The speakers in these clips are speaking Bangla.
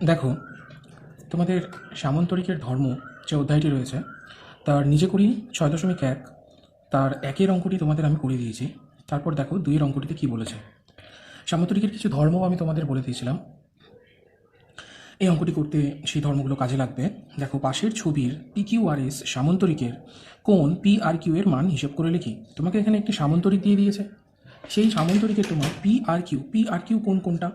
দেখো, তোমাদের সামন্তরিকের ধর্ম যে অধ্যায়টি রয়েছে তার নিজে করি 6.1 তার একের অঙ্কটি তোমাদের আমি করে দিয়েছি। তারপর দেখো 2-এর অঙ্কটিতে কী বলেছে। সামন্তরিকের কিছু ধর্ম আমি তোমাদের বলে দিয়েছিলাম, এই অঙ্কটি করতে সেই ধর্মগুলো কাজে লাগবে। দেখো, পাশের ছবির PQRS সামন্তরিকের কোণ PRQ এর মান হিসেব করে লিখি। তোমাকে এখানে একটি সামন্তরিক দিয়ে দিয়েছে, সেই সামন্তরিকের তোমার PRQ কোনটা?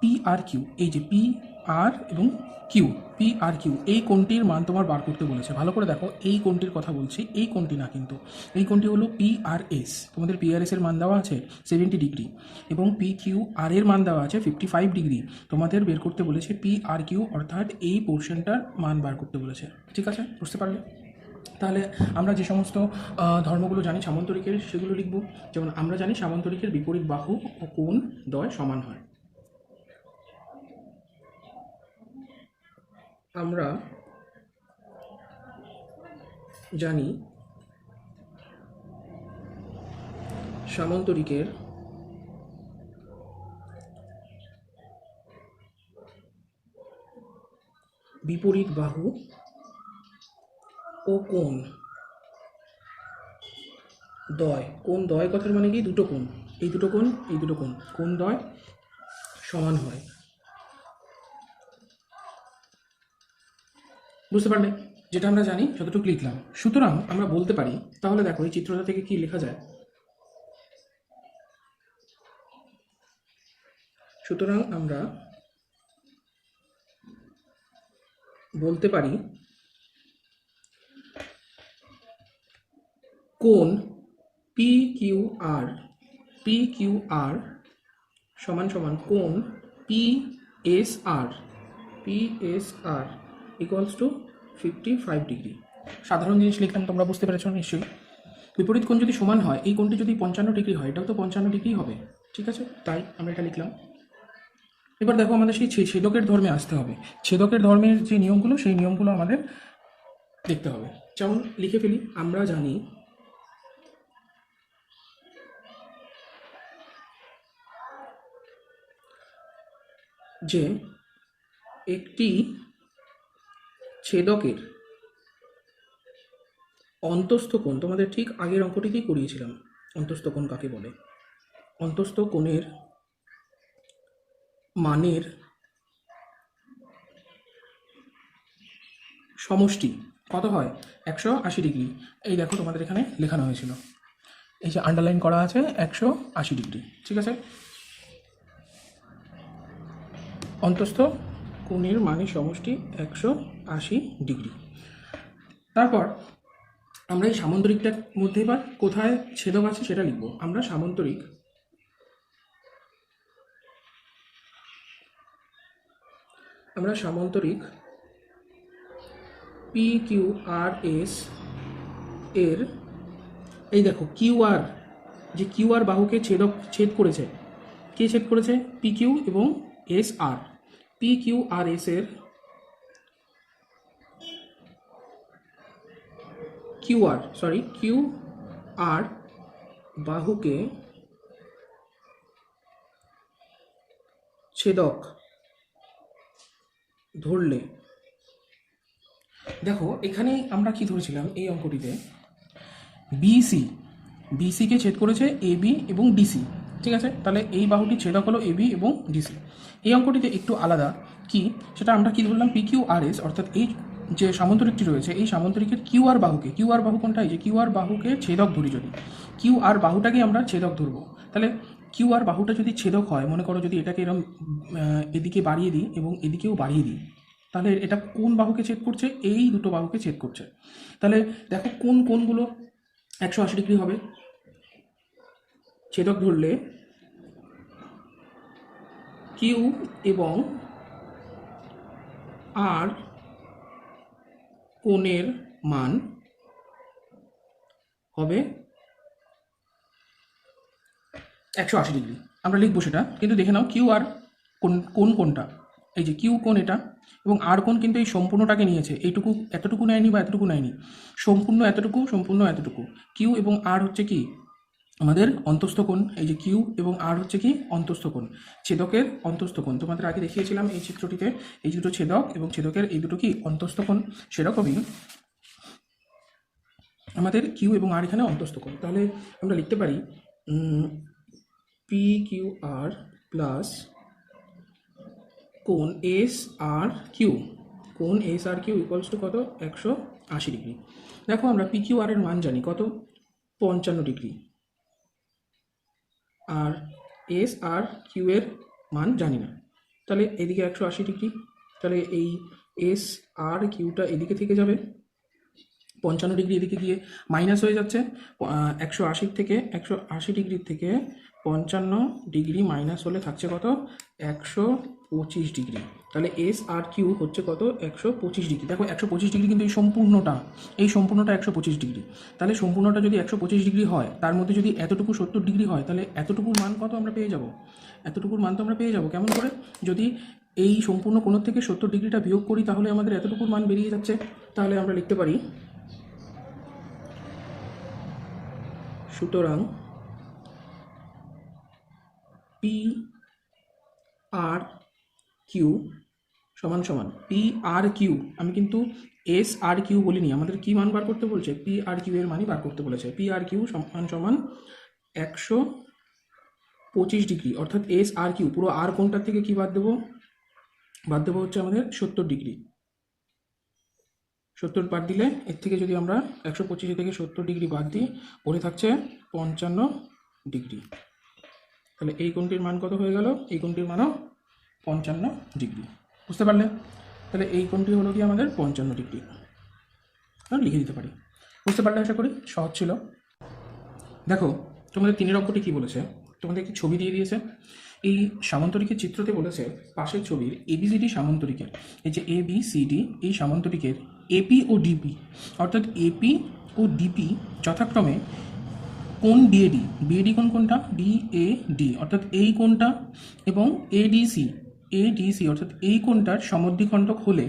PRQ, এই যে PR এবং কিউ, PRQ এই কোণটির মান তোমার বার করতে বলেছে। ভালো করে দেখো, এই কোণটির কথা বলছি, এই কোণটি না, কিন্তু এই কোণটি হলো PRS। তোমাদের PRS এর মান দেওয়া আছে 70 ডিগ্রি এবং PQR এর মান দেওয়া আছে 55 ডিগ্রি। তোমাদের বের করতে বলেছে PRQ, অর্থাৎ এই পোর্শনটার মান বার করতে বলেছে। ঠিক আছে, বুঝতে পারলে? তাহলে আমরা যে সমস্ত ধর্মগুলো জানি সামন্তরিকের, সেগুলো লিখব। যেমন আমরা জানি সামন্তরিকের বিপরীত বাহু ও কোণ দ্বয় সমান হয়। আমরা জানি সামন্তরিকের বিপরীত বাহু ও কোণ দ্বয়, কোণ দ্বয় কথার মানে কি? দুটো কোণ, এই দুটো কোণ, এই দুটো কোণ, কোণ দ্বয় সমান হয়। বুঝতে পারলে? যেটা আমরা জানি যতটুকু লিখলাম। সুতরাং আমরা বলতে পারি, তাহলে দেখো এই চিত্রটা থেকে কি লেখা যায়। সুতরাং আমরা বলতে পারি কোণ PQR সমান সমান কোণ PSR ইকুয়ালস টু 55 ডিগ্রি। সাধারণ জিনিস লিখলাম, তোমরা বুঝতে পেরেছো নিশ্চয়ই। বিপরীত কোণ যদি সমান হয়, এই কোণটি যদি 55 ডিগ্রি হয়, এটাও তো 55 ডিগ্রি হবে। ঠিক আছে, তাই আমরা এটা লিখলাম। এবার দেখো, আমাদের সেই ছেদকের ধর্মে আসতে হবে। ছেদকের ধর্মের যে নিয়মগুলো, সেই নিয়মগুলো আমাদের দেখতে হবে। যেমন লিখে ফেলি, আমরা জানি যে একটি ছেদকের অন্তস্থ কোণ, তোমাদের ঠিক আগের অঙ্কটিতেই করিয়েছিলাম অন্তস্থ কোণ কাকে বলে। অন্তস্থ কোণের মানের সমষ্টি কত হয়? 180 ডিগ্রি। এই দেখো, তোমাদের এখানে লেখানো হয়েছিল, এই যে আন্ডারলাইন করা আছে 180 ডিগ্রি। ঠিক আছে, অন্তস্থ কোণের মানের সমষ্টি 180 ডিগ্রি। তারপর আমরা এই সামন্তরিকটার মধ্যে এবার কোথায় ছেদক আছে সেটা লিখব। আমরা সামন্তরিক PQRS এর, এই দেখো কিউআর, যে কিউআর বাহুকে ছেদ করেছে, কে ছেদ করেছে? PQ এবং SR। PQRS এর কিউআর বাহুকে ছেদক ধরলে, দেখো এখানে আমরা কি ধরেছিলাম এই অঙ্কটিতে, বিসিকে ছেদ করেছে AB এবং DC। ঠিক আছে, তাহলে এই বাহুটি ছেদক হলো AB এবং DC। এই অঙ্কটিতে একটু আলাদা, কি সেটা আমরা কি ধরলাম? PQRS, অর্থাৎ এই যে সামন্তরিকটি রয়েছে, এই সামন্তরিকের কিউআর বাহু কোনটা? এই যে কিউআর বাহুকে ছেদক ধরি, যদি কিউআর বাহুটাকে আমরা ছেদক ধরবো, তাহলে কিউআর বাহুটা যদি ছেদক হয়, মনে করো যদি এটাকে এরকম এদিকে বাড়িয়ে দিই এবং এদিকেও বাড়িয়ে দিই, তাহলে এটা কোন বাহুকে ছেদ করছে? এই দুটো বাহুকে ছেদ করছে। তাহলে দেখো কোনগুলো 180 ডিগ্রি হবে। ছেদক ধরলে কিউ এবং আর কোণের মান হবে 180 ডিগ্রি। আমরা লিখবো সেটা, কিন্তু দেখে নাও কিউ আর কোনটা। এই যে কিউ কোণ এটা, এবং আর কোণ কিন্তু এই সম্পূর্ণটাকে নিয়েছে, এইটুকু এতটুকু নেয়নি বা এতটুকু নেয়নি, সম্পূর্ণ এতটুকু, সম্পূর্ণ এতটুকু। কিউ এবং আর হচ্ছে কি আমাদের অন্তস্থ কোণ, এই যে কিউ এবং আর হচ্ছে কি অন্তস্থ কোণ, ছেদকের অন্তস্থ কোণ। তোমাদের আগে দেখিয়েছিলাম এই চিত্রটিতে এই দুটো ছেদক এবং ছেদকের এই দুটো কি অন্তস্থ কোণ। সেরকমই আমাদের কিউ এবং আর এখানে অন্তস্থ কোণ। তাহলে আমরা লিখতে পারি পি কিউ আর প্লাস কোণ এস আর কিউ, কোণ S R Q equals to কত, 180 ডিগ্রি। দেখো আমরা পি কিউ আর এর মান জানি কত, 55 ডিগ্রি, আর এস আর কিউ এর মান জানি না। তাহলে এদিকে 180 ডিগ্রি, তাহলে এই এস আর কিউটা এদিকে থেকে যাবে, 55 ডিগ্রি এদিকে গিয়ে মাইনাস হয়ে যাচ্ছে। 180 থেকে 180 ডিগ্রির থেকে 55 ডিগ্রি মাইনাস হলে থাকছে কত, 125 ডিগ্রি। তাহলে এস আর কিউ হচ্ছে কত, 125 ডিগ্রি। দেখো 125 ডিগ্রি কিন্তু এই সম্পূর্ণটা 125 ডিগ্রি। তাহলে সম্পূর্ণটা যদি 125 ডিগ্রি হয়, তার মধ্যে যদি এতটুকু 70 ডিগ্রি হয়, তাহলে এতটুকুর মান কত আমরা পেয়ে যাব, এতটুকুর মান তো আমরা পেয়ে যাব। কেমন করে, যদি এই সম্পূর্ণ কোণ থেকে 70 ডিগ্রিটা বিয়োগ করি, তাহলে আমাদের এতটুকুর মান বেরিয়ে যাচ্ছে। তাহলে আমরা লিখতে পারি, সুতরাং পি আর কিউ সমান সমান পি আর কিউ, আমি কিন্তু এস আর কিউ বলিনি, আমাদের কি মান বার করতে বলছে, পি আর কিউ এর মানই বার করতে বলেছে। পি আর কিউ সমান সমান 125 ডিগ্রি, অর্থাৎ এস আর কিউ পুরো আর কোণটার থেকে কি বাদ দেবো, বাদ দেবো হচ্ছে আমাদের 70 ডিগ্রি। 70 বাদ দিলে এর থেকে যদি আমরা 125 থেকে 70 ডিগ্রি বাদ দিই, পড়ে থাকছে 55 ডিগ্রি। তাহলে এই কোণটির মান কত হয়ে গেল, এই কোণটির মানও 55 ডিগ্রি। বুঝতে পারলে? তাহলে এই কোণটি হলো কি আমাদের 55 ডিগ্রি, লিখে দিতে পারি। বুঝতে পারলে আশা করি, সহজ ছিল। দেখো তোমাদের 3 অঙ্কটি কি বলেছে, তোমাদের একটি ছবি দিয়ে দিয়েছে। এই সামান্তরিকের চিত্রতে বলেছে পাশের ছবির এবিসিডি সামান্তরিকের, এই যে এ বি সি ডি, এই সামান্তরিকের এপি ও ডিপি, অর্থাৎ এপি ও ডিপি যথাক্রমে কোণ বিএডি, বিএডি কোণ কোনটা, বিএডি অর্থাৎ এই কোণটা, এবং এডিসি, এডিসি অর্থাৎ এই কোণটার সমদ্বিখণ্ডক হলে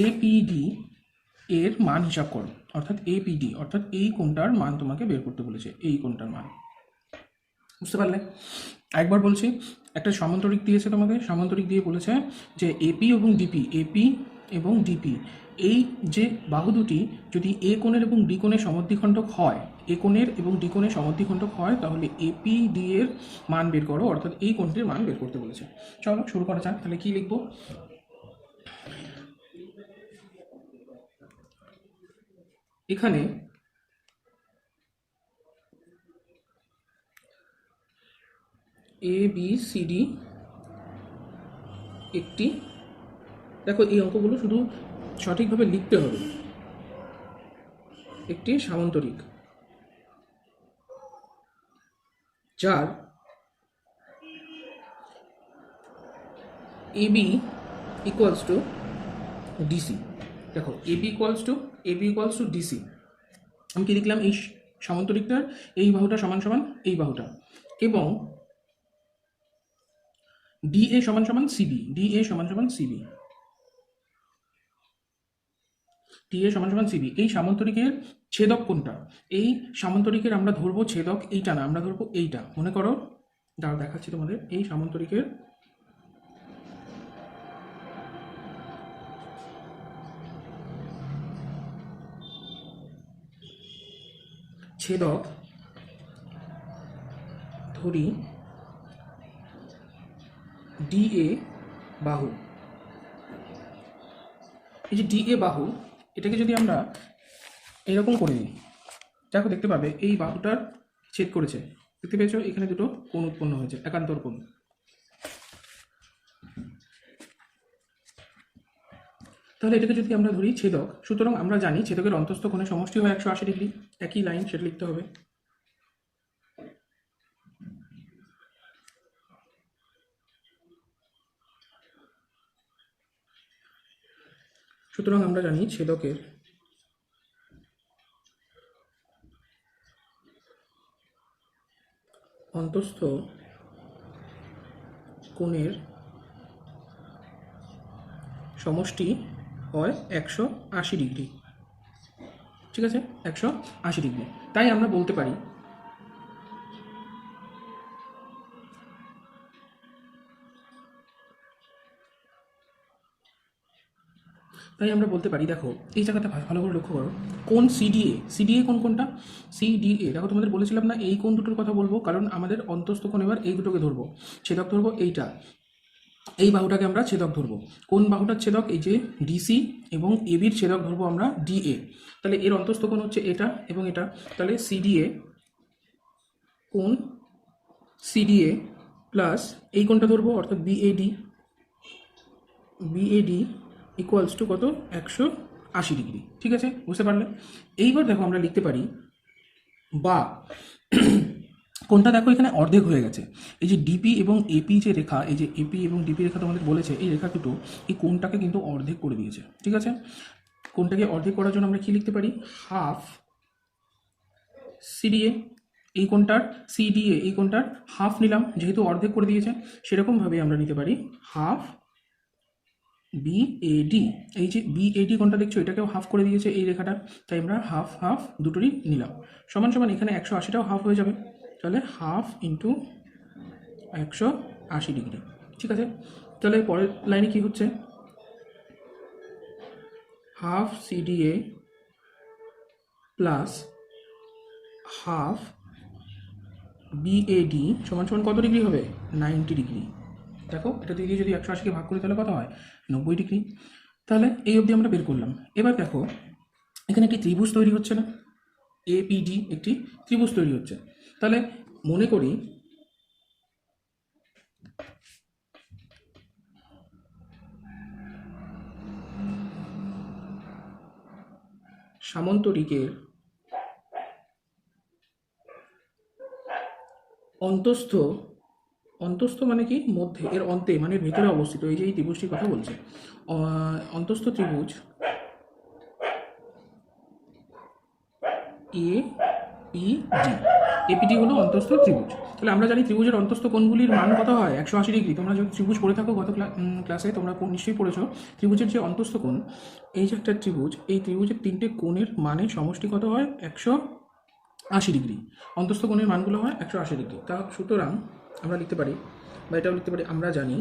এপিডি এর মান হিসাব করো। অর্থাৎ এপিডি অর্থাৎ এই কোণটার মান তোমাকে বের করতে বলেছে, এই কোণটার মান। বুঝতে পারলে? একবার বলছি, একটা সামান্তরিক দিয়েছে তোমাদের, সামান্তরিক দিয়ে বলেছে যে এপি এবং ডিপি, এপি এবং ডিপি এই যে বাহু দুটি যদি এ কোণের এবং ডি কোণের সমদ্বিখণ্ডক হয়, এ কোণের এবং ডি কোণের সমদ্বিখণ্ডক হয়, তাহলে এপি ডি এর মান বের করো, অর্থাৎ এই কোণটির মান বের করতে বলেছে। চলো শুরু করা যাক। তাহলে কি লিখবো, এখানে এ বি সি ডি একটি, দেখো এই অঙ্কগুলো শুধু সঠিকভাবে লিখতে হবে, একটি সামান্তরিক যার এবি ইকুয়ালস টু ডিসি। দেখো এবি ইকুয়ালস টু ডিসি, আমি কি লিখলাম, এই সামান্তরিকটার এই বাহুটা সমান সমান এই বাহুটা, এবং ডিএ সমান সমান সিবি, ডিএ সমান সমান সিবি, ডিএ সমান সমান সিবি। এই সামান্তরিকের ছেদক কোনটা, এই সামান্তরিকের আমরা ধরবো ছেদক এইটা না, আমরা ধরবো এইটা। মনে করো, দাঁড়া দেখাচ্ছি তোমাদের, এই সামান্তরিকের ছেদক ধরি ডিএ বাহু। এই যে ডিএ বাহু, এটাকে যদি আমরা এরকম করে দিই, দেখো দেখতে পাবে এই বাহুটার ছেদ করেছে, দেখতে পেয়েছো এখানে দুটো কোণ উৎপন্ন হয়েছে, একান্তর কোণ। তাহলে এটাকে যদি আমরা ধরি ছেদক, সুতরাং আমরা জানি ছেদকের অন্তস্থ কোণের সমষ্টি হয় 180 ডিগ্রি। একই লাইন, সেটা লিখতে হবে। সুতরাং আমরা জানি ছেদকের অন্তস্থ কোণের সমষ্টি হয় 180 ডিগ্রি। ঠিক আছে, 180 ডিগ্রি। তাই আমরা বলতে পারি তাই আমরা বলতে পারি, দেখো এই জায়গাটা ভালো করে লক্ষ্য করো, কোন সিডিএ, সিডিএ কোনটা, সিডিএ, দেখো তোমাদের বলেছিলাম না এই কোন দুটোর কথা বলবো, কারণ আমাদের অন্তস্থ কোণ এবার এই দুটোকে ধরবো, ছেদক ধরবো এইটা, এই বাহুটাকে আমরা ছেদক ধরবো। কোন বাহুটার ছেদক? এই যে ডিসি, এবং এবির ছেদক ধরবো আমরা ডিএ। তাহলে এর অন্তস্থ কোণ হচ্ছে এটা এবং এটা, তাহলে সিডিএ কোণ সিডিএ প্লাস এই কোণটা ধরবো অর্থাৎ বিএডি, বিএডি ইকুয়ালস টু কত? 180 ডিগ্রি। ঠিক আছে, বুঝতে পারলে? এইবার দেখো আমরা লিখতে পারি, বা কোনটা দেখো এখানে অর্ধেক হয়ে গেছে, এই যে ডিপি এবং এপি যে রেখা, এই যে এপি এবং ডিপি রেখা তোমাদের বলেছে, এই রেখা দুটো এই কোণটাকে কিন্তু অর্ধেক করে দিয়েছে। ঠিক আছে, কোণটাকে অর্ধেক করার জন্য আমরা কি লিখতে পারি? হাফ সিডিএ, এই কোণটার সিডিএ, এই কোণটার হাফ নিলাম, যেহেতু অর্ধেক করে দিয়েছে, সেরকমভাবে আমরা নিতে পারি হাফ বিএডি। এই যে বিএডি কোণটা দেখছো, এটাকেও হাফ করে দিয়েছে এই রেখাটা, তাই আমরা হাফ হাফ দুটোরই নিলাম। সমান সমান এখানে 180টাও হাফ হয়ে যাবে, তাহলে হাফ ইন্টু 180 ডিগ্রি। ঠিক আছে, তাহলে পরের লাইনে কি হচ্ছে? Half CDA plus half BAD সমান সমান কত ডিগ্রি হবে? 90 ডিগ্রি। দেখো এটা দিয়ে যদি 180কে ভাগ করি তাহলে কত হয়? 90 ডিগ্রি। তাহলে এই অবধি আমরা বের করলাম। এবার দেখো এখানে একটি ত্রিভুজ তৈরি হচ্ছে না, এপিডি একটি ত্রিভুজ তৈরি হচ্ছে। তাহলে মনে করি সামন্তরিকের অন্তস্থ, অন্তস্থ মানে কি? মধ্যে, এর অন্তে মানে এর ভেতরে অবস্থিত, এই যে এই ত্রিভুজটির কথা বলছে, অন্তস্থ ত্রিভুজ এ পি ডি, এপিডি হলো অন্তস্থ ত্রিভুজ। তাহলে আমরা জানি ত্রিভুজের অন্তস্থ কোণগুলির মান কত হয়? 180 ডিগ্রি। তোমরা যদি ত্রিভুজ পড়ে থাকো গত ক্লাসে তোমরা নিশ্চয়ই পড়েছো, ত্রিভুজের যে অন্তস্থ কোণ, এই যে একটা ত্রিভুজ, এই ত্রিভুজের তিনটে কোণের মানে সমষ্টি কত হয়? 180 ডিগ্রি। অন্তস্থ কোণের মানগুলো হয় 180 ডিগ্রি। তা সুতরাং আমরা লিখতে পারি, বা এটাও লিখতে পারি, আমরা জানি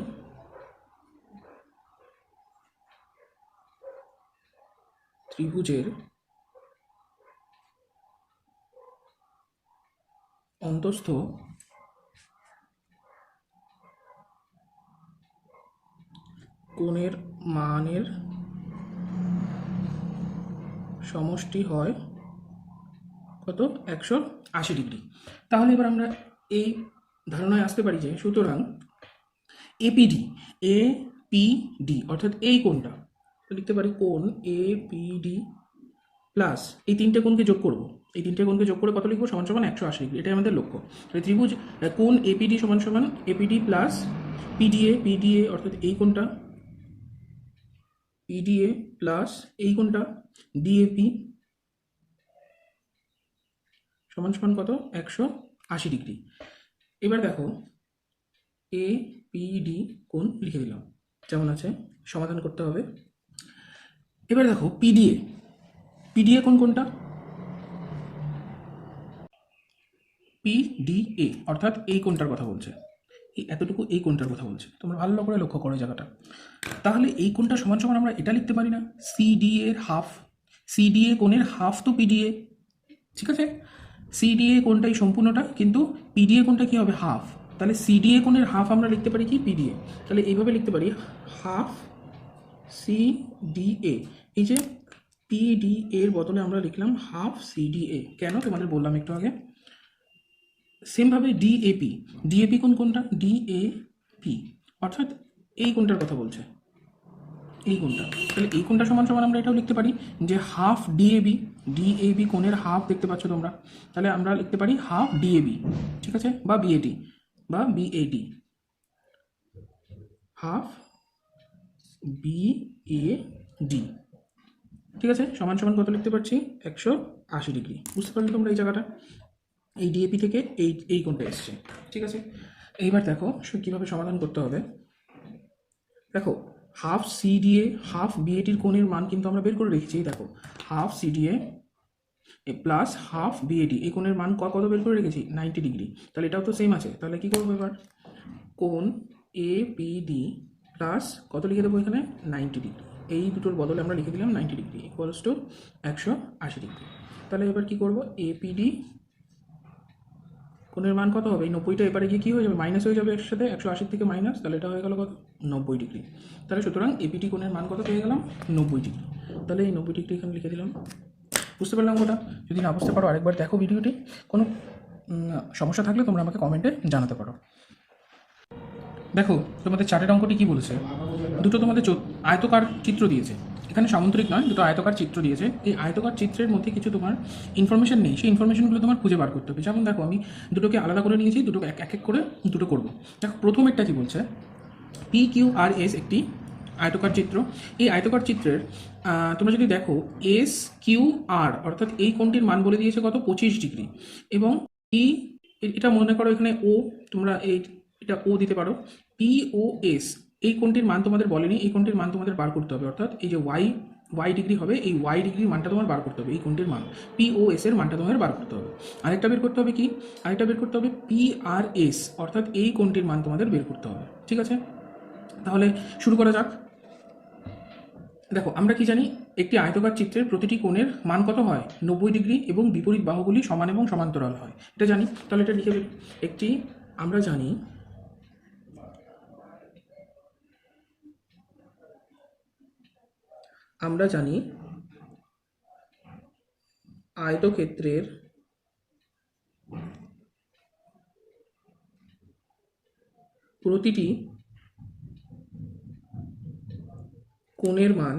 ত্রিভুজের অন্তস্থ কোণের মানের সমষ্টি হয় কত? 180 ডিগ্রি। তাহলে এবার আমরা এই ধারণায় আসতে পারি যে সুতরাং এপিডি, এপিডি অর্থাৎ এই কোণটা লিখতে পারি কোণ এপিডি প্লাস এই তিনটে কোণকে যোগ করব, এই তিনটে কোণকে যোগ করে কত লিখবো? সমান সমান 180 ডিগ্রি। এটাই আমাদের লক্ষ্য। তাহলে ত্রিভুজ কোণ এপিডি সমান সমান এপিডি প্লাস পিডিএ, পিডিএ অর্থাৎ এই কোণটা, পিডিএ প্লাস এই কোণটা ডিএপি সমান সমান কত? 180 ডিগ্রি। এবার দেখো এ পি ডি কোণ লিখে দিলাম, যেমন আছে, সমাধান করতে হবে। এবার দেখো পিডিএ, পিডিএ কোণ কোনটা? পিডিএ অর্থাৎ এই কোণটার কথা বলছে, এই এতটুকু এই কোণটার কথা বলছে, তোমরা ভালো করে লক্ষ্য করো জায়গাটা। তাহলে এই কোণটা সমান সমান আমরা এটা লিখতে পারি না, সিডিএ এর হাফ, সিডিএ কোণের হাফ তো পিডিএ। ঠিক আছে, সিডিএ কোণটা এই সম্পূর্ণটা, কিন্তু পিডিএ কোণটা কি হবে? হাফ। তাহলে সিডিএ কোণের হাফ আমরা লিখতে পারি কি? পিডিএ। তাহলে এইভাবে লিখতে পারি হাফ সিডিএ। এই যে পিডি এর বদলে আমরা লিখলাম হাফ সিডিএ। কেন? তোমাদের বললাম একটু আগে। সেমভাবে ডিএপি, ডিএপি কোনটা? ডিএপি অর্থাৎ এই কোণটার কথা বলছে, এই কোণটা। তাহলে এই কোণটা সমান সমান আমরা এটাও লিখতে পারি যে হাফ ডিএবি, ডিএবি কোণের হাফ দেখতে পাচ্ছ তোমরা, তাহলে আমরা লিখতে পারি হাফ ডিএবি। ঠিক আছে, বা বিএডি, বা বিএডি, হাফ বিএডি। ঠিক আছে, সমান সমান কত লিখতে পারছি? 180 ডিগ্রি। বুঝতে পারলে তোমরা এই জায়গাটা? এই ডিএপি থেকে এই কোণটা এসছে। ঠিক আছে, এইবার দেখো কীভাবে সমাধান করতে হবে। দেখো হাফ সিডিএ হাফ বিএটির কোণের মান কিন্তু আমরা বের করে রেখেছি। দেখো half CDA plus half BAD, এই কোণের মান কত বের করে রেখেছি? 90 ডিগ্রি। তাহলে এটাও তো সেম আছে। তাহলে কি করবো এবার? কোণ এপিডি প্লাস কত লিখে দেবো এখানে? 90 ডিগ্রি। এই দুটোর বদলে আমরা লিখে দিলাম 90 ডিগ্রি ইকুয়ালস টু 180 ডিগ্রি। তাহলে এবার কি করব, এপিডি কোণের মান কত হবে, এই 90টা এবারে গিয়ে কী হয়ে যাবে, মাইনাস হয়ে যাবে এর সাথে, 180 থেকে মাইনাস, তাহলে এটা হয়ে গেল কত, 90 ডিগ্রি। তাহলে সুতরাং এপিডি কোণের মান কত পেয়ে গেলাম, 90 ডিগ্রি। তাহলে এই 90 ডিগ্রি এখানে লিখে দিলাম। বুঝতে পারলাম ওটা? যদি না বুঝতে পারো আরেকবার দেখো ভিডিওটি, কোনো সমস্যা থাকলে তোমরা আমাকে কমেন্টে জানাতে পারো। দেখো তোমাদের চারের অঙ্কটি কী বলেছে, দুটো তোমাদের আয়তকার চিত্র দিয়েছে, এখানে সামন্তরিক নয়, দুটো আয়তকার চিত্র দিয়েছে। এই আয়তকার চিত্রের মধ্যে কিছু তোমার ইনফরমেশন নেই, সেই ইনফরমেশনগুলো তোমার খুঁজে বার করতে হবে। যেমন দেখো আমি দুটোকে আলাদা করে নিয়েছি, দুটোকে এক এক করে দুটো করবো। দেখো প্রথম একটা কী বলছে, পি কিউ আর এস একটি আয়তকার চিত্র। এই আয়তকার চিত্রের তোমরা যদি দেখো এস কিউ আর অর্থাৎ এই কোণটির মান বলে দিয়েছে কত, 25 ডিগ্রি, এবং পি, এটা মনে করো এখানে ও, তোমরা এটা ও দিতে পারো, পি ও এস এই কোণটির মান তোমাদের বলেনি, এই কোণটির মান তোমাদের বার করতে হবে, অর্থাৎ এই যে ওয়াই ডিগ্রি হবে, এই ওয়াই ডিগ্রির মানটা তোমার বার করতে হবে, এই কোণটির মান পি ও এস এর মানটা তোমাদের বার করতে হবে। আরেকটা বের করতে হবে কি, আরেকটা বের করতে হবে পি আর এস, অর্থাৎ এই কোণটির মান তোমাদের বের করতে হবে। ঠিক আছে, তাহলে শুরু করা যাক। দেখো আমরা কি জানি, একটি আয়তকার চিত্রের প্রতিটি কোণের মান কত হয়, 90 ডিগ্রি, এবং বিপরীত বাহুগুলি সমান এবং সমান্তরাল হয়, এটা জানি। তাহলে এটা লিখে একটি, আমরা জানি আয়তক্ষেত্রের প্রতিটি কোণের মান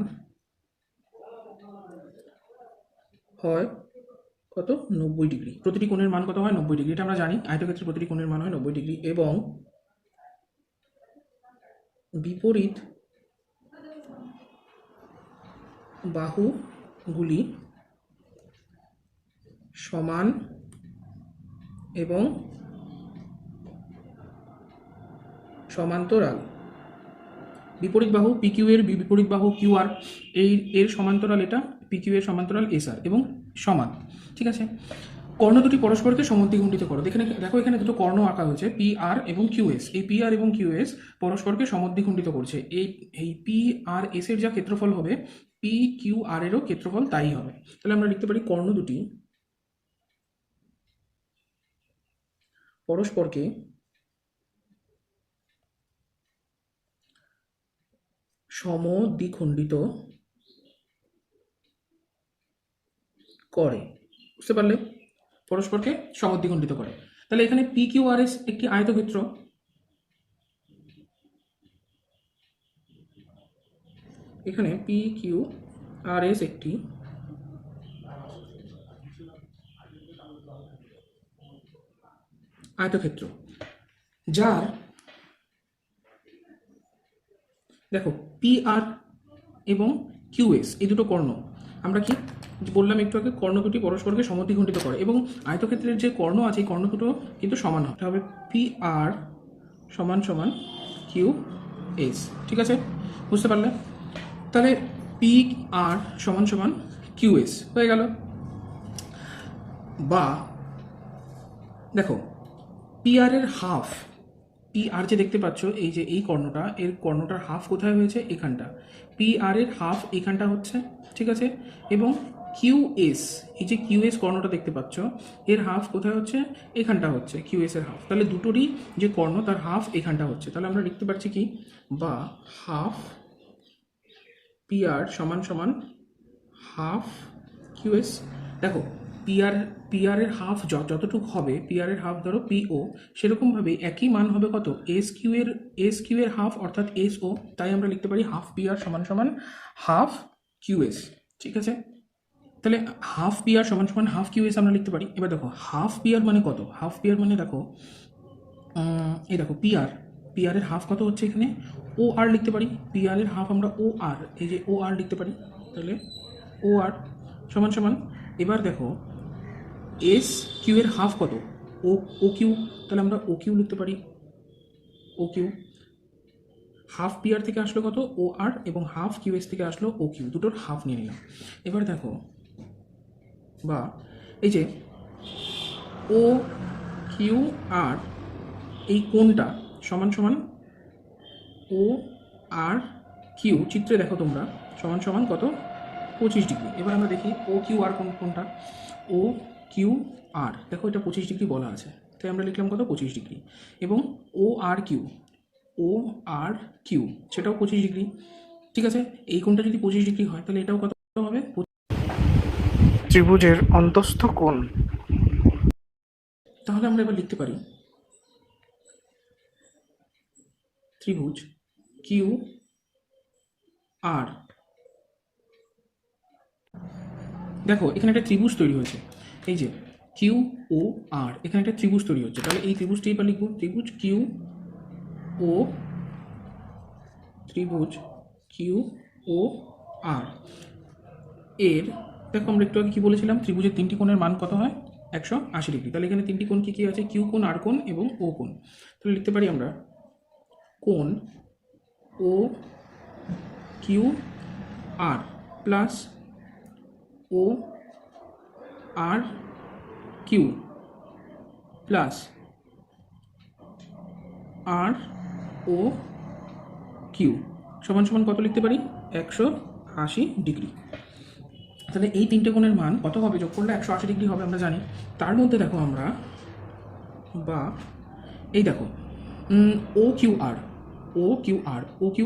হয় কত, 90 ডিগ্রি। প্রতিটি কোণের মান কত হয়, 90 ডিগ্রি, এটা আমরা জানি, আয়তক্ষেত্রের প্রতিটি কোণের মান হয় 90 ডিগ্রি, এবং বিপরীত বাহুগুলি সমান এবং সমান্তরাল। বিপরীত বাহু পি কিউ এর বিপরীত বাহু কিউ আর, এর সমান্তরাল এটা, পি কিউ এর সমান্তরাল এস আর, এবং সমান। ঠিক আছে, কর্ণ দুটি পরস্পরকে সমদ্বিখণ্ডিত করো। দেখো এখানে দুটো কর্ণ আঁকা হয়েছে, পি আর এবং কিউ এস। এই পি আর এবং কিউ এস পরস্পরকে সমদ্বিখণ্ডিত করছে। এই পি আর এস এর যা ক্ষেত্রফল হবে, পি কিউ আর এরও ক্ষেত্রফল তাই হবে। তাহলে আমরা লিখতে পারি কর্ণ দুটি পরস্পরকে সমদ্বিখণ্ডিত করে। বুঝতে পারলে, পরস্পরকে সমদ্বিখণ্ডিত করে। তাহলে এখানে পি কিউ আর এস একটি আয়তক্ষেত্র, এখানে পি কিউ আর এস একটি আয়তক্ষেত্র, যার দেখো পি আর এবং কিউ এস এই দুটো কর্ণ, আমরা কি বললাম একটু আগে, কর্ণ দুটি পরস্পরকে সমদ্বিখণ্ডিত করে, এবং আয়তক্ষেত্রের যে কর্ণ আছে এই কর্ণ দুটো কিন্তু সমান হবে, পি আর সমান সমান কিউ এস। ঠিক আছে, বুঝতে পারলে? তাহলে পি আর সমান সমান কিউ এস হয়ে গেল। বা দেখো পি আর এর হাফ, পি আর যে দেখতে পাচ্ছ এই যে এই কর্ণটা, এর কর্ণটার হাফ কোথায় হয়েছে, এখানটা, পি আর এর হাফ এখানটা হচ্ছে। ঠিক আছে, এবং কিউ এস, এই যে কিউ এস কর্ণটা দেখতে পাচ্ছ, এর হাফ কোথায় হচ্ছে, এখানটা হচ্ছে কিউ এস এর হাফ। তাহলে দুটোরই যে কর্ণ তার হাফ এখানটা হচ্ছে। তাহলে আমরা লিখতে পারছি কি, বা হাফ পি আর সমান সমান হাফ কিউ এস। দেখো পি আর এর হাফ যতটুকু হবে, পি আর এর হাফ ধরো পি ও, সেরকমভাবে একই মান হবে কত, এস কিউ এর হাফ অর্থাৎ এস ও। তাই আমরা লিখতে পারি হাফ পি আর সমান সমান হাফ কিউ এস। ঠিক আছে, তাহলে হাফ পি আর সমান সমান হাফ কিউ এস আমরা লিখতে পারি। এবার দেখো হাফ পি আর মানে কত, হাফ পি আর মানে দেখো এই দেখো পি আর এর হাফ কত হচ্ছে, এখানে ও আর লিখতে পারি, পি আর এর হাফ আমরা ও আর, এই যে ও আর লিখতে পারি। তাহলে ও আর সমান সমান, এবার দেখো এস কিউ এর হাফ কত, ও কিউ, তাহলে আমরা ও কিউ লিখতে পারি, O Q. Half P R থেকে আসলো কত, ও আর, এবং হাফ কিউ এস থেকে আসলো ও কিউ, দুটোর হাফ নিয়ে নিলাম। এবার দেখো, বা এই যে ও কিউ আর এই কোণটা সমান সমান ও আর কিউ, চিত্রে দেখো তোমরা সমান সমান কত 25 ডিগ্রি। এবার আমরা দেখি ও কিউ আর কোনটা, ও কিউ আর, দেখো এটা 25 ডিগ্রি বলা আছে, তাই আমরা লিখলাম কত 25 ডিগ্রি। এবং ও আর কিউ সেটাও 25 ডিগ্রি। ঠিক আছে, এই কোণটা যদি 25 ডিগ্রি হয় তাহলে এটাও কত হবে? ত্রিভুজের অন্তস্থ কোণ। তাহলে আমরা এবার লিখতে পারি ত্রিভুজ কিউ আর। দেখো এখানে একটা ত্রিভুজ তৈরি হয়েছে, এই যে কিউ ও আর, এখানে একটা ত্রিভুজ তৈরি হচ্ছে, তাহলে এই ত্রিভুজটি এবার লিখবো ত্রিভুজ কিউ ও আর এর, দেখো আমরা একটু আগে কি বলেছিলাম, ত্রিভুজের তিনটি কোণের মান কত হয়? 180 ডিগ্রি। তাহলে এখানে তিনটি কোণ কি আছে? কিউ কোণ, আর কোণ এবং ও কোণ। তাহলে লিখতে পারি আমরা কোণ ও কিউ আর প্লাস ও আর কিউ প্লাস আর ও কিউ সমান সমান কত লিখতে পারি? 180 ডিগ্রি। তাহলে এই তিনটে কোণের মান কত হবে? যোগ করলে 180 ডিগ্রি হবে আমরা জানি। তার মধ্যে দেখো আমরা, বা এই দেখো ও কিউ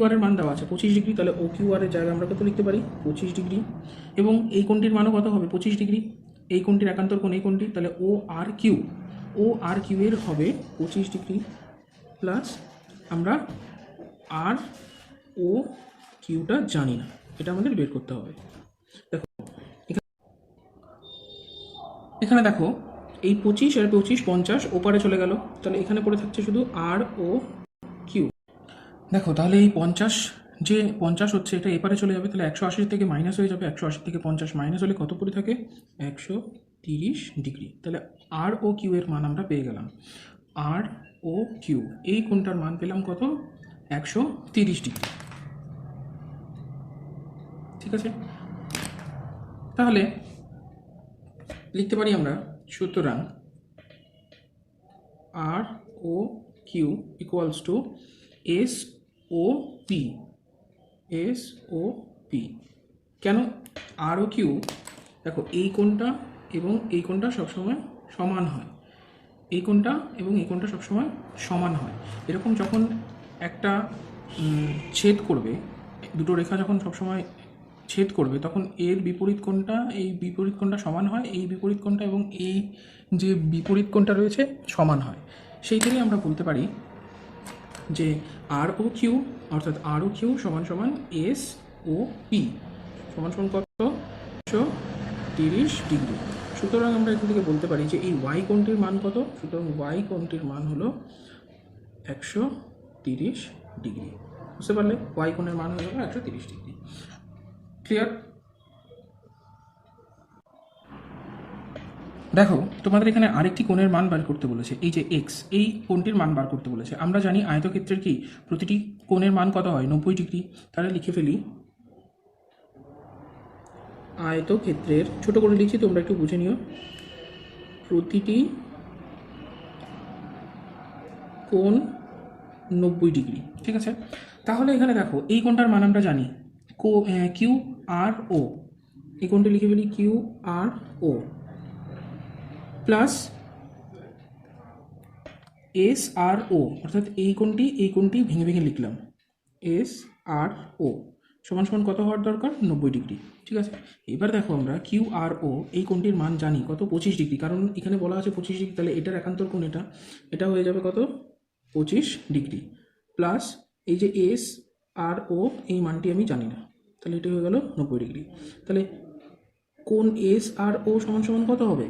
আর এর মান দেওয়া আছে 25 ডিগ্রি, তাহলে ও কিউ আর এর জায়গায় আমরা কত লিখতে পারি? 25 ডিগ্রি। এবং এই কোণটির মানও কত হবে? 25 ডিগ্রি। এই কোণটির একান্তর কোণ এই কোণটি, তাহলে ও আর কিউ এর হবে 25 ডিগ্রি প্লাস আমরা আর ও কিউটা জানি না, এটা আমাদের বের করতে হবে। দেখো এখানে দেখো এই 25 আর 25 50 ওপারে চলে গেল, তাহলে এখানে পড়ে থাকছে শুধু আর ও কিউ। দেখো তাহলে এই 50 হচ্ছে, এটা এপারে চলে যাবে, তাহলে 180 থেকে মাইনাস হয়ে যাবে, 180 থেকে 50 মাইনাস হলে কত পড়ে থাকে? 130 ডিগ্রি। তাহলে আর ও কিউ এর মান আমরা পেয়ে গেলাম, আর ও কিউ এই কোণটার মান পেলাম কত? 130 ডিগ্রি। ঠিক আছে, তাহলে লিখতে পারি আমরা, সুতরাং R O Q equals to S O P. কেন আর ও কিউ? দেখো এই কোণটা এবং এই কোণটা সবসময় সমান হয়, এই কোণটা এবং এই কোণটা সবসময় সমান হয়। এরকম যখন একটা ছেদ করবে, দুটো রেখা যখন সবসময় ছেদ করবে, তখন এর বিপরীত কোণটা, এই বিপরীত কোণটা সমান হয়, এই বিপরীত কোণটা এবং এই যে বিপরীত কোণটা রয়েছে সমান হয়। সেই থেকে আমরা বলতে পারি যে আর ও কিউ, অর্থাৎ আর ও কিউ সমান সমান এস ও পি সমান সমান কত? 130 ডিগ্রি। সুতরাং আমরা এখান থেকে বলতে পারি যে এই ওয়াই কোণটির মান কত? সুতরাং ওয়াই কোণটির মান হলো 130 ডিগ্রি। বুঝতে পারলে? ওয়াই কোণের মান হলো 130 ডিগ্রি। ক্লিয়ার? দেখো তোমাদের এখানে আরেকটি কোণের মান বার করতে বলেছে, এই যে এক্স, এই কোণটির মান বার করতে বলেছে। আমরা জানি আয়তক্ষেত্রের কি প্রতিটি কোণের মান কত হয়? 90 ডিগ্রি। তাহলে লিখে ফেলি আয়তক্ষেত্রের, ছোট করে লিখছি তোমরা একটু বুঝে নিও, প্রতিটি কোণ 90 ডিগ্রি। ঠিক আছে, তাহলে এখানে দেখো এই কোণটার মান আমরা জানি কিউ আর ও, এই কোণটি লিখে ফেলি কিউ আর ও প্লাস এস আর ও, অর্থাৎ এই কোণটি ভেঙে ভেঙে লিখলাম এস আর ও সমান সমান কত হওয়ার দরকার? 90 ডিগ্রি। ঠিক আছে, এবার দেখো আমরা কিউ আর ও এই কোণটির মান জানি কত? 25 ডিগ্রি, কারণ এখানে বলা আছে 25 ডিগ্রি, তাহলে এটার একান্তর কোণ এটা হয়ে যাবে কত? 25 ডিগ্রি প্লাস এই যে এস আর ও এই মানটি আমি জানি না, তাহলে এটা হয়ে গেল 90 ডিগ্রি। তাহলে কোণ এস আর ও সমান সমান কত হবে?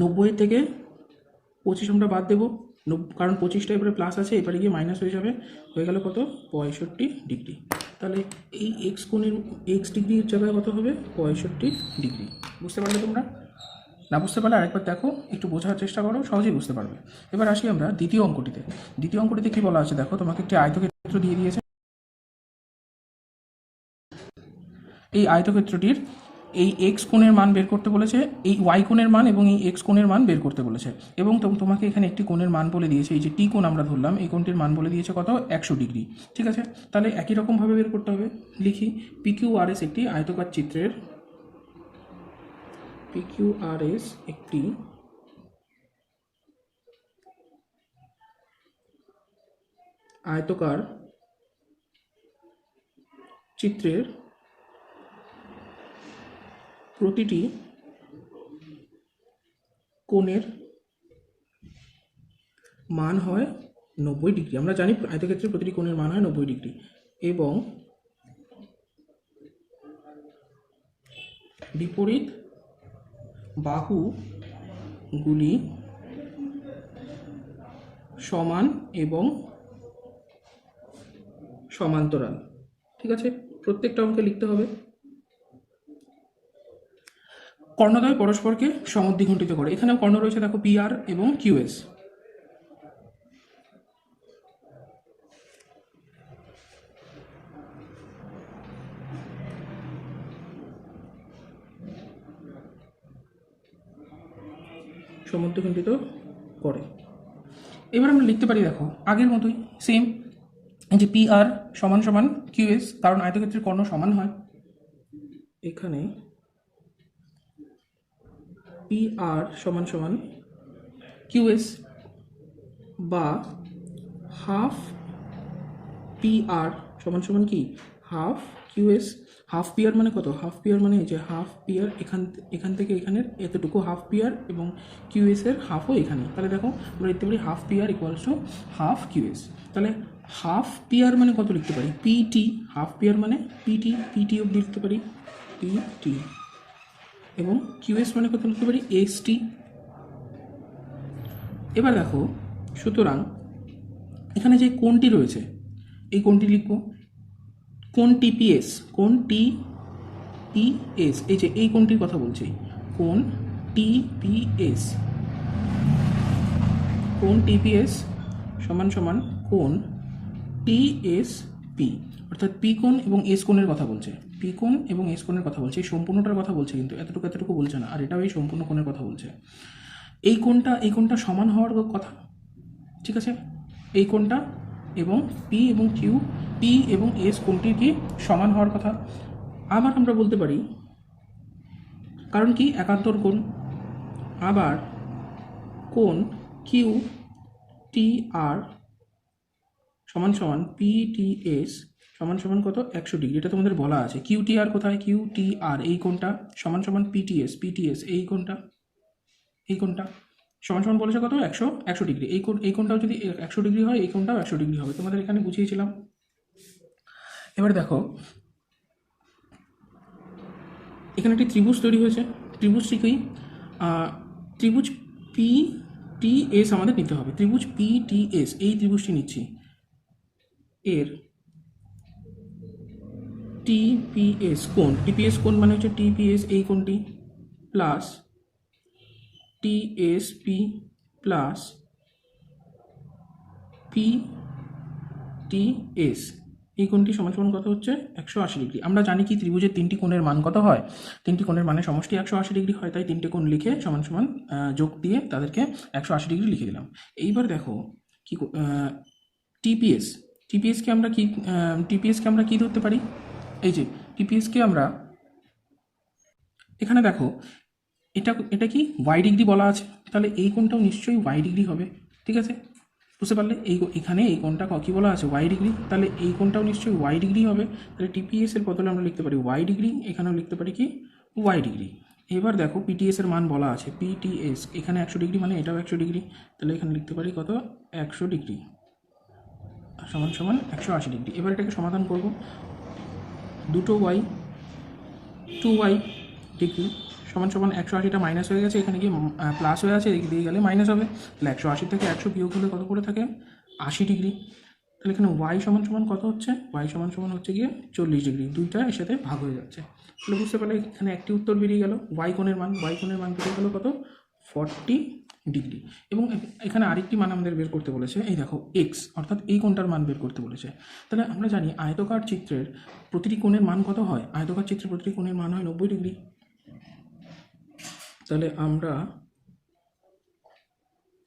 90 থেকে 25 আমরা বাদ দেবো, কারণ 25টা এবারে প্লাস আছে, এবারে গিয়ে মাইনাস হয়ে যাবে, হয়ে গেল কত? 65 ডিগ্রি। তাহলে এই এক্স কোণের এক্স ডিগ্রির জায়গায় কত হবে? 65 ডিগ্রি। বুঝতে পারলে তোমরা? না বুঝতে পারলে আরেকবার দেখো, একটু বোঝার চেষ্টা করো, সহজেই বুঝতে পারবে। এবার আসি আমরা দ্বিতীয় অঙ্কটিতে। দ্বিতীয় অঙ্কটিতে কি বলা আছে দেখো, তোমাকে একটি আয়তক্ষেত্র দিয়ে দিয়েছে। এই আয়তক্ষেত্রটির এই এক্স কোণের মান বের করতে বলেছে, এই ওয়াই কোণের মান এবং এই এক্স কোণের মান বের করতে বলেছে, এবং তোমাকে এখানে একটি কোণের মান বলে দিয়েছে, এই যে টি কোণ আমরা ধরলাম, এই কোণটির মান বলে দিয়েছে কত, 100 ডিগ্রি। ঠিক আছে, তাহলে একই রকমভাবে বের করতে হবে। লিখি, PQRS একটি আয়তকার চিত্রের, PQRS একটি আয়তকার চিত্রের প্রতিটি কোণের মান হয় 90 ডিগ্রি। আমরা জানি আয়তক্ষেত্রের প্রতিটি কোণের মান হয় 90 ডিগ্রি, এবং বিপরীত বাহুগুলি সমান এবং সমান্তরাল। ঠিক আছে, প্রত্যেকটা অঙ্কে লিখতে হবে। কর্ণদ্বয় পরস্পরকে সমদ্বিখণ্ডিত করে, এখানেও কর্ণ রয়েছে দেখো, PR এবং QS। সমদ্বিখণ্ডিত করে। এবার আমরা লিখতে পারি, দেখো আগের মতোই সেম, যে PR সমান সমান QS, কারণ আয়তক্ষেত্রের কর্ণ সমান হয়। এখানে PR সমান সমান QS বা হাফ PR সমান সমান কি, হাফ QS। হাফ PR মানে কত, হাফ PR মানে যে হাফ PR এখান থেকে এখানের এতটুকু হাফ PR, এবং QS এর হাফও এখানে। তাহলে দেখো আমরা লিখতে পারি half PR equals to half QS। তাহলে হাফ PR মানে কত লিখতে পারি, PT। হাফ PR মানে PT অবধি লিখতে পারি, PT। এবং QS মানে কত লিখতে পারি, ST। এবার দেখো, সুতরাং এখানে যে কোণটি রয়েছে, এই কোণটি লিখব, কোণ TPS, কোণ TPS, এই যে এই কোণটির কথা বলছি, কোণ TPS, কোণ TPS সমান সমান কোণ TSP, অর্থাৎ P কোণ এবং S কোণের কথা বলছে, P কোণ এবং S কোণের কথা বলছে, এই সম্পূর্ণটার কথা বলছে, কিন্তু এতটুকু বলছে না, আর এটাও এই সম্পূর্ণ কোণের কথা বলছে। এই কোণটা সমান হওয়ার কথা। ঠিক আছে, এই কোণটা এবং P এবং Q, P এবং S কোণটির কি সমান হওয়ার কথা। আবার আমরা বলতে পারি, কারণ কি একান্তর কোণ, আবার কোণ QTR সমান সমান PTS সমান সমান কত, 100 ডিগ্রি। এটা তোমাদের বলা আছে। QTR কোথায়, QTR এই কোণটা সমান সমান PTS এই কোণটা সমান সমান বলেছে কত, 100 ডিগ্রি। এই কোণটাও যদি 100 ডিগ্রি হয়, এই কোণটাও 100 ডিগ্রি হবে, তোমাদের এখানে বুঝিয়েছিলাম। এবার দেখো, এখানে একটি ত্রিভুজ তৈরি হয়েছে, ত্রিভুজটিকেই ত্রিভুজ PTS আমাদের নিতে হবে। ত্রিভুজ PTS, এই ত্রিভুজটি নিচ্ছি, এর TPS কোণ মানে হচ্ছে TPS এই কোণটি, প্লাস TSP প্লাস PTS এই কোণটি সমান সমান কত হচ্ছে, 180 ডিগ্রি। আমরা জানি কি ত্রিভুজের তিনটি কোণের মান কত হয়, তিনটি কোণের মানের সমষ্টি 180 ডিগ্রি হয়, তাই তিনটে কোণ লিখে সমান সমান যোগ দিয়ে তাদেরকে 180 ডিগ্রি লিখে দিলাম। এইবার দেখো কি টিপিএসকে আমরা কি ধরতে পারি, এই যে টিপিএসকে আমরা এখানে দেখো, এটা কি ওয়াই ডিগ্রি বলা আছে, তাহলে এই কোণটাও নিশ্চয়ই ওয়াই ডিগ্রি হবে। ঠিক আছে, বুঝতে পারলে, এখানে এই কোণটা কী বলা আছে, ওয়াই ডিগ্রি, তাহলে এই কোণটাও নিশ্চয়ই ওয়াই ডিগ্রি হবে। তাহলে টিপিএস এর বদলে আমরা লিখতে পারি ওয়াই ডিগ্রি, এখানেও লিখতে পারি কি ওয়াই ডিগ্রি। এবার দেখো পিটিএস এর মান বলা আছে, পিটিএস এখানে 100 ডিগ্রি মানে এটাও 100 ডিগ্রি, তাহলে এখানে লিখতে পারি কত, 100 ডিগ্রি সমান সমান 180 ডিগ্রি। এবার এটাকে সমাধান করব, দুটো ওয়াই 2y ডিগ্রি সমান সমান 180টা মাইনাস হয়ে গেছে, এখানে গিয়ে প্লাস হয়ে আছে, এদিকে দিয়ে গেলে মাইনাস হবে, তাহলে 180 থেকে 100 বিয়োগ হলে কত করে থাকে, 80 ডিগ্রি। তাহলে এখানে ওয়াই সমান সমান কত হচ্ছে, ওয়াই সমান সমান হচ্ছে গিয়ে 40 ডিগ্রি, দুইটা এর সাথে ভাগ হয়ে যাচ্ছে। তাহলে বুঝতে পারলে এখানে একটি উত্তর বেরিয়ে গেল, ওয়াই কোণের মান বেরিয়ে গেল কত, 40 ডিগ্রি। এবং এখানে আরেকটি মান আমাদের বের করতে বলেছে, এই দেখো এক্স, অর্থাৎ এই কোণটার মান বের করতে বলেছে। তাহলে আমরা জানি আয়তকার চিত্রের প্রতিটি কোণের মান কত হয়, আয়তকার চিত্রের প্রতিটি কোণের মান হয় 90 ডিগ্রি। তাহলে আমরা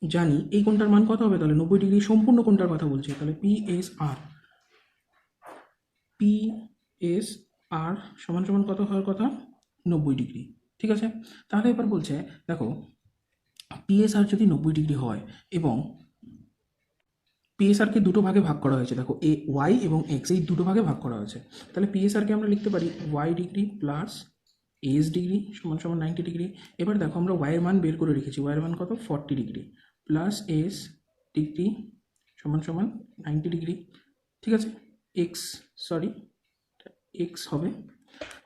জানি এই কোণটার মান কত হবে, তাহলে 90 ডিগ্রি সম্পূর্ণ কোণটার কথা বলছি, তাহলে পিএসআর সমান সমান কত হওয়ার কথা, 90 ডিগ্রি। ঠিক আছে, তাহলে এবার বলছে দেখো পিএসআর যদি 90 ডিগ্রি হয় এবং পিএসআরকে দুটো ভাগে ভাগ করা হয়েছে, দেখো ওয়াই এবং এক্স এই দুটো ভাগে ভাগ করা হয়েছে, তাহলে পিএসআরকে আমরা লিখতে পারি Y degree plus S degree সমান সমান 90 ডিগ্রি। এবার দেখো আমরা ওয়াইয়ের মান বের করে রেখেছি, ওয়াইয়ের মান কত 40 ডিগ্রি প্লাস এস ডিগ্রি সমান সমান 90 ডিগ্রি। ঠিক আছে, এক্স হবে।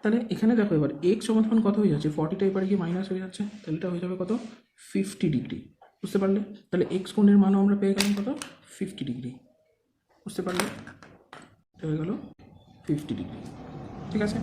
তাহলে এখানে দেখো এবার এক্স সমান সমান কত হয়ে যাচ্ছে, 40টা এবারে গিয়ে মাইনাস হয়ে যাচ্ছে, তাহলে এটা হয়ে যাবে কত 50 ডিগ্রি। বুঝতে পারলে, তাহলে এক্স কোণের মানও আমরা পেয়ে গেলাম কত 50 ডিগ্রি। বুঝতে পারলে, এটা হয়ে গেল 50 ডিগ্রি। ঠিক আছে।